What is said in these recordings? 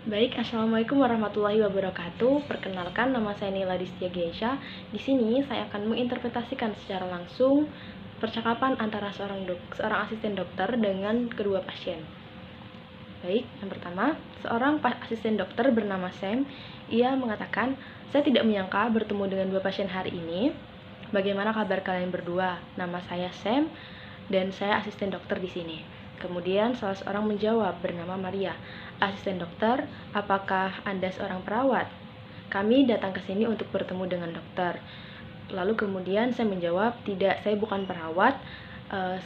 Baik, assalamualaikum warahmatullahi wabarakatuh. Perkenalkan, nama saya Nila Distia Geisha. Di sini saya akan menginterpretasikan secara langsung percakapan antara seorang asisten dokter dengan kedua pasien. Baik, yang pertama, seorang asisten dokter bernama Sam. Ia mengatakan, "Saya tidak menyangka bertemu dengan dua pasien hari ini. Bagaimana kabar kalian berdua? Nama saya Sam dan saya asisten dokter di sini." Kemudian salah seorang menjawab bernama Maria, "Asisten dokter, apakah Anda seorang perawat? Kami datang ke sini untuk bertemu dengan dokter." Lalu kemudian saya menjawab, "Tidak, saya bukan perawat.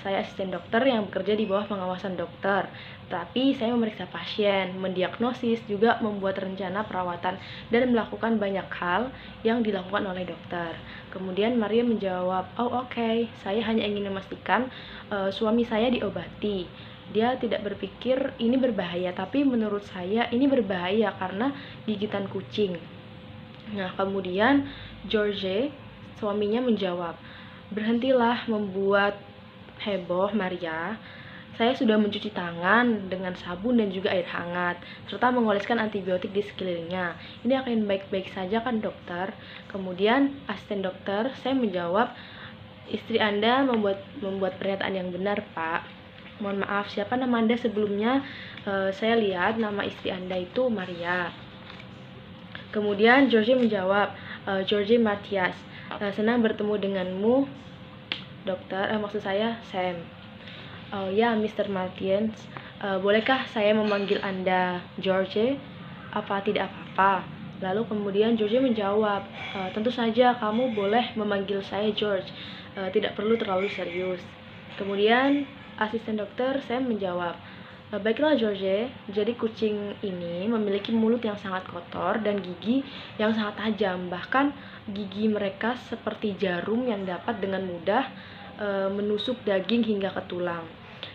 Saya asisten dokter yang bekerja di bawah pengawasan dokter. Tapi saya memeriksa pasien, mendiagnosis, juga membuat rencana perawatan dan melakukan banyak hal yang dilakukan oleh dokter." Kemudian Maria menjawab, "Oh oke, saya hanya ingin memastikan suami saya diobati. Dia tidak berpikir ini berbahaya, tapi menurut saya ini berbahaya karena gigitan kucing." Nah, kemudian George, suaminya, menjawab, "Berhentilah membuat heboh, Maria. Saya sudah mencuci tangan dengan sabun dan juga air hangat, serta mengoleskan antibiotik di sekelilingnya. Ini akan baik-baik saja kan, dokter?" Kemudian asisten dokter, saya menjawab, "Istri Anda membuat pernyataan yang benar, Pak. Mohon maaf, siapa nama Anda sebelumnya? Saya lihat nama istri Anda itu Maria." Kemudian George menjawab, "George Matias. Senang bertemu denganmu, dokter. Maksud saya Sam." "Oh ya, Mr. Martins, bolehkah saya memanggil Anda George? Apa tidak apa-apa?" Lalu kemudian George menjawab, "Tentu saja kamu boleh memanggil saya George. Tidak perlu terlalu serius." Kemudian asisten dokter saya menjawab, "Baiklah George, jadi kucing ini memiliki mulut yang sangat kotor dan gigi yang sangat tajam. Bahkan gigi mereka seperti jarum yang dapat dengan mudah menusuk daging hingga ke tulang.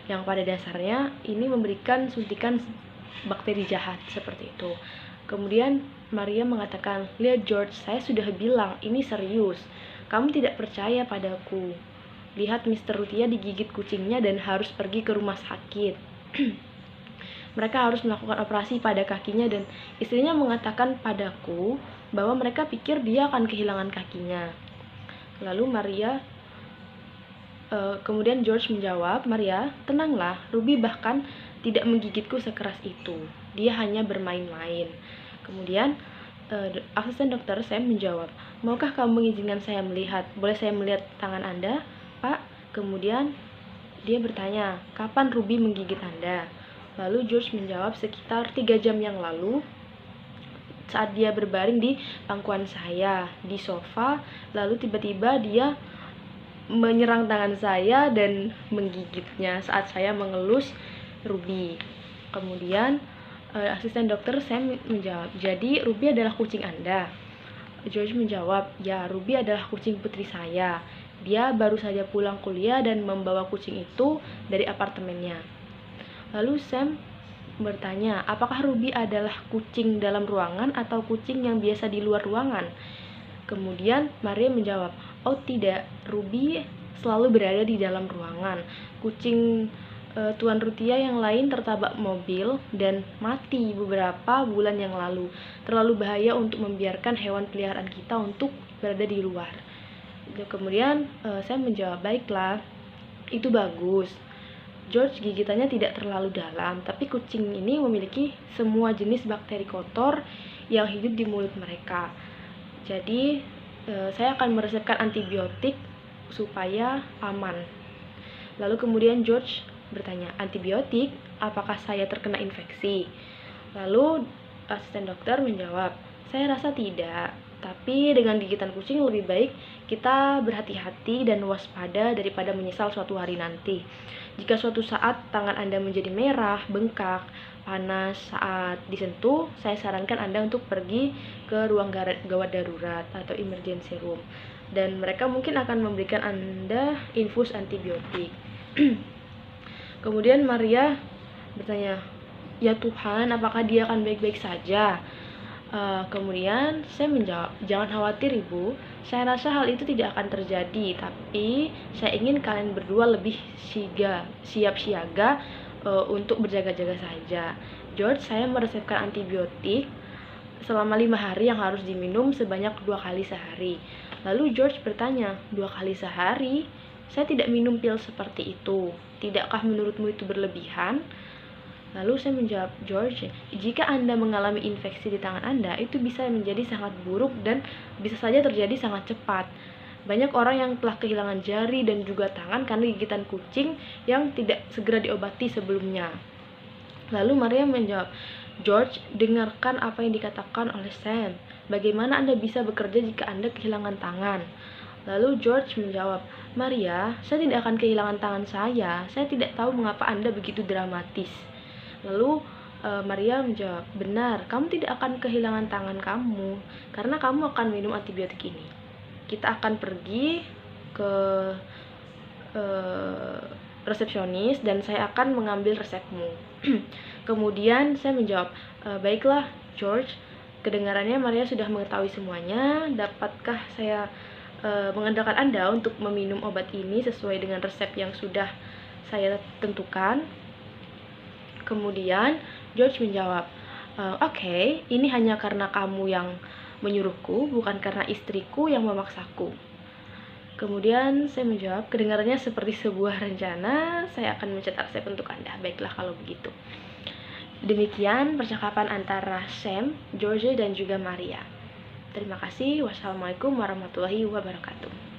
Yang pada dasarnya ini memberikan suntikan bakteri jahat seperti itu." Kemudian Maria mengatakan, "Lihat George, saya sudah bilang ini serius. Kamu tidak percaya padaku. Lihat Mr. Rutia digigit kucingnya dan harus pergi ke rumah sakit. Mereka harus melakukan operasi pada kakinya dan istrinya mengatakan padaku bahwa mereka pikir dia akan kehilangan kakinya." Lalu kemudian George menjawab, "Maria, tenanglah, Ruby bahkan tidak menggigitku sekeras itu. Dia hanya bermain-main." Kemudian asisten dokter saya menjawab, "Maukah kamu mengizinkan saya melihat? Boleh saya melihat tangan Anda, Pak?" Kemudian dia bertanya, "Kapan Ruby menggigit Anda?" Lalu George menjawab, "Sekitar 3 jam yang lalu, saat dia berbaring di pangkuan saya di sofa, lalu tiba-tiba dia menyerang tangan saya dan menggigitnya saat saya mengelus Ruby." Kemudian asisten dokter saya menjawab, "Jadi Ruby adalah kucing Anda?" George menjawab, "Ya, Ruby adalah kucing putri saya. Dia baru saja pulang kuliah dan membawa kucing itu dari apartemennya." Lalu Sam bertanya, "Apakah Ruby adalah kucing dalam ruangan atau kucing yang biasa di luar ruangan?" Kemudian Maria menjawab, "Oh tidak, Ruby selalu berada di dalam ruangan. Kucing Tuan Rutia yang lain tertabrak mobil dan mati beberapa bulan yang lalu. Terlalu bahaya untuk membiarkan hewan peliharaan kita untuk berada di luar." Kemudian saya menjawab, "Baiklah, itu bagus. George gigitannya tidak terlalu dalam, tapi kucing ini memiliki semua jenis bakteri kotor yang hidup di mulut mereka. Jadi saya akan meresepkan antibiotik supaya aman." Lalu kemudian George bertanya, "Antibiotik? Apakah saya terkena infeksi?" Lalu asisten dokter menjawab, "Saya rasa tidak. Tapi dengan gigitan kucing lebih baik kita berhati-hati dan waspada daripada menyesal suatu hari nanti. Jika suatu saat tangan Anda menjadi merah, bengkak, panas saat disentuh, saya sarankan Anda untuk pergi ke ruang gawat darurat atau emergency room. Dan mereka mungkin akan memberikan Anda infus antibiotik." Kemudian Maria bertanya, "Ya Tuhan, apakah dia akan baik-baik saja?" Kemudian saya menjawab, "Jangan khawatir Ibu, saya rasa hal itu tidak akan terjadi, tapi saya ingin kalian berdua lebih siap siaga untuk berjaga-jaga saja. George, saya meresepkan antibiotik selama 5 hari yang harus diminum sebanyak 2 kali sehari. Lalu George bertanya, 2 kali sehari? Saya tidak minum pil seperti itu. Tidakkah menurutmu itu berlebihan? Lalu saya menjawab, George, jika Anda mengalami infeksi di tangan Anda, itu bisa menjadi sangat buruk dan bisa saja terjadi sangat cepat. Banyak orang yang telah kehilangan jari dan juga tangan karena gigitan kucing yang tidak segera diobati sebelumnya. Lalu Maria menjawab, George, dengarkan apa yang dikatakan oleh Sam. Bagaimana Anda bisa bekerja jika Anda kehilangan tangan? Lalu George menjawab, Maria, saya tidak akan kehilangan tangan saya. Saya tidak tahu mengapa Anda begitu dramatis. Lalu Maria menjawab, benar, kamu tidak akan kehilangan tangan kamu karena kamu akan minum antibiotik ini. Kita akan pergi ke resepsionis dan saya akan mengambil resepmu. Kemudian saya menjawab, baiklah George, kedengarannya Maria sudah mengetahui semuanya. Dapatkah saya mengandalkan Anda untuk meminum obat ini sesuai dengan resep yang sudah saya tentukan? Kemudian George menjawab, oke, ini hanya karena kamu yang menyuruhku, bukan karena istriku yang memaksaku. Kemudian saya menjawab, kedengarannya seperti sebuah rencana, saya akan mencetak resep untuk Anda. Baiklah kalau begitu. Demikian percakapan antara Sam, George, dan juga Maria. Terima kasih. Wassalamualaikum warahmatullahi wabarakatuh.